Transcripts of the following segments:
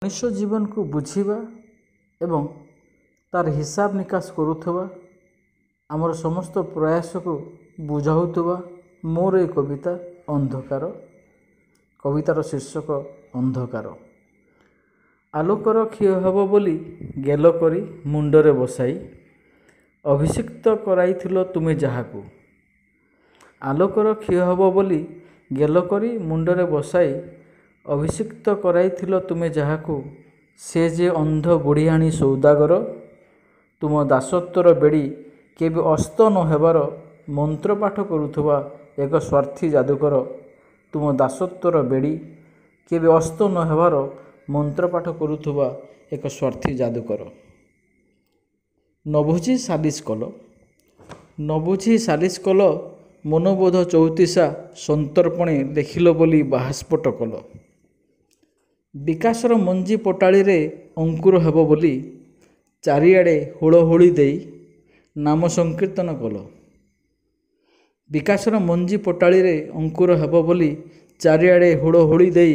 मनुष्य जीवन को बुझिबा एवं तार हिसाब निकास करुथबा आमर समस्त प्रयास को बुझाउथबा मोर ए कविता अंधकार। कवितार शीर्षक अंधकार। आलोकर क्षय हब बोली गेल करी मुंडरे बसाई अभिषिक्त कराइथिलो तुमे जाहाकू। आलोकर क्षय हब बोली गेल करी मुंडरे बसाई अभिषिक्त कराइथिलो तुमे जाहाकू। से जे अंध बुढ़ियाणी सौदागर तुम दासत्वर बेड़ी केबे अस्त न हेबार मंत्र पाठ करुथबा एक स्वार्थी जादूकर। तुम दासत्वर बेड़ी केबे अस्त न हेबार मंत्र पाठ करुथबा एक स्वार्थी जादूकर। नबुझी सालिस कल नबुझी सालिस कल मनोबोध चौतीसा संतर्पणे देखिल बोली बाहास्फोट कल। विकासर मंजी पटाड़ी रे अंकुर हेब बोली चारिआडे हुड़हुड़ी देई नाम संकीर्तन कल। विकासर मंजी पटाड़ी रे अंकुर हेब बोली चारिआडे हुड़हुड़ी देई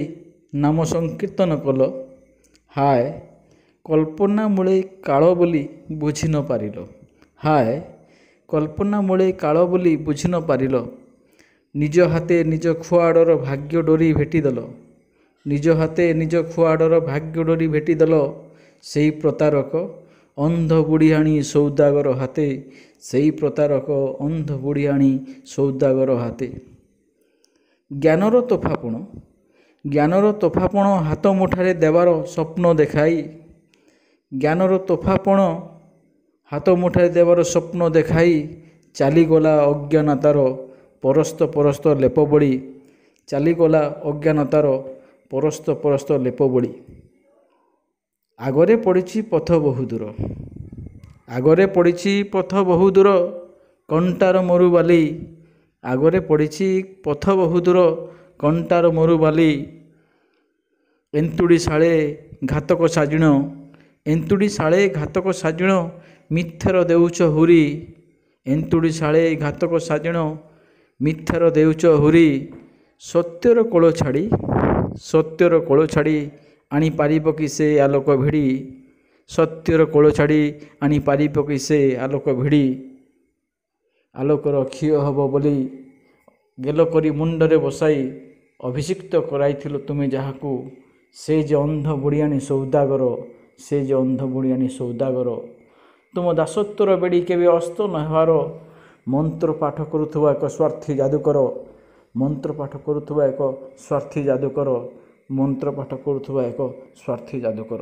नाम संकीर्तन कल। हाय कल्पना मूले काल बोली बुझी न पारिल। हाय कल्पना मूले काल बोली बुझी न पारिल। निज हाथे निज खुआड़र भाग्य डोरी भेटिदेल। निज हाथे निज खुआड़र भाग्य डोरी भेटिदेल। सेई प्रतारक अंध बुढ़ियाणी सौदागर हाथे। सेई प्रतारक अंध बुढ़ियाणी सौदागर हाथे। ज्ञानर तोफापण हाथ मुठारे देवार स्वप्न देखाई। ज्ञानर तोफापण हाथ मुठारे देवार स्वप्न देखाई चलीगला अज्ञानतार परस्त परस्त लेप बोली। चलीगला अज्ञानतार परस्त परस्त लेप बोली। आगरे पड़िछि पथ बहुदूर। आगरे पड़िछि पथ बहुदूर कंटार मरुबाली। आगरे पड़िछि पथ बहुदूर कंटार मरुबाली। एंतुड़ी शाळे घातक साजिण। एंतुड़ी शाळे घातक साजिण मिथ्यार देउछ हुरी। एंतुड़ी शाळे घातक साजिण मिथ्यार देउछ हुरी। सत्यर कोल छाड़ी आनी पारिब कि से आलोक भिड़ी। सत्यर कोल छाड़ी आनी पारिब कि से आलोक भिड़ी। आलोकर क्षय हब बोली गेल करी मुंडरे बसाई अभिषिक्त कराइथिलो तुमे जाहाकू। से जे अंध बुढ़ियाणी सौदागर। से जे अंध बुढ़ियाणी सौदागर तुम दासत्वर बेड़ी केबे अस्त न हेबार मंत्र पाठ करुथबा एक स्वार्थी जादूकर। मंत्र पाठ करुथबा एक स्वार्थी जादूकर। मंत्र पाठ करुथबा एक स्वार्थी जादूकर।